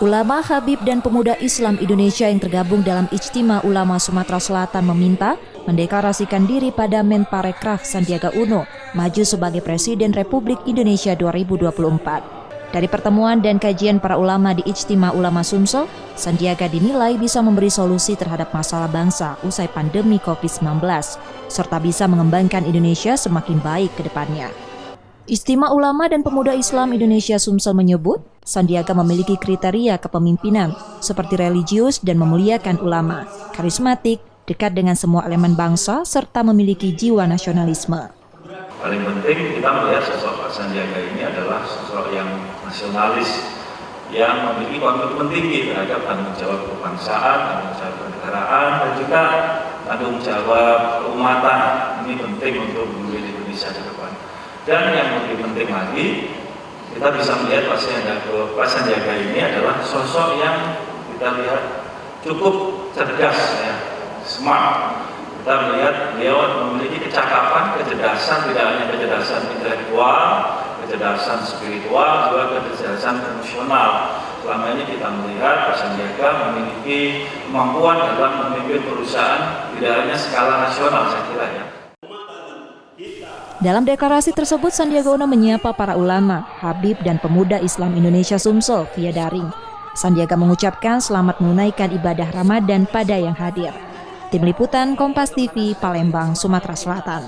Ulama, habib, dan pemuda Islam Indonesia yang tergabung dalam Ijtima Ulama Sumatera Selatan meminta mendeklarasikan diri pada Menparekraf Sandiaga Uno maju sebagai Presiden Republik Indonesia 2024. Dari pertemuan dan kajian para ulama di Ijtima Ulama Sumsel, Sandiaga dinilai bisa memberi solusi terhadap masalah bangsa usai pandemi COVID-19, serta bisa mengembangkan Indonesia semakin baik ke depannya. Ijtima Ulama dan Pemuda Islam Indonesia Sumsel menyebut, Sandiaga memiliki kriteria kepemimpinan seperti religius dan memuliakan ulama, karismatik, dekat dengan semua elemen bangsa, serta memiliki jiwa nasionalisme. Paling penting kita melihat sosok Pak Sandiaga ini adalah sosok yang nasionalis, yang memiliki komitmen tinggi terhadap tanggung jawab kebangsaan, tanggung jawab kenegaraan, dan juga tanggung jawab keumatan. Ini penting untuk memimpin Indonesia ke depan. Dan yang lebih penting lagi, kita bisa melihat Pak Sandiaga ini adalah sosok yang kita lihat cukup cerdas, ya, smart. Kita melihat beliau memiliki kecakapan, kecerdasan, tidak hanya kecerdasan intelektual, kecerdasan spiritual, juga kecerdasan emosional. Selama ini kita melihat Pak Sandiaga memiliki kemampuan dalam memimpin perusahaan tidak hanya skala nasional, saya kira, ya. Dalam deklarasi tersebut, Sandiaga Uno menyapa para ulama, habib, dan pemuda Islam Indonesia Sumsel via daring. Sandiaga mengucapkan selamat menunaikan ibadah Ramadan pada yang hadir. Tim Liputan Kompas TV, Palembang, Sumatera Selatan.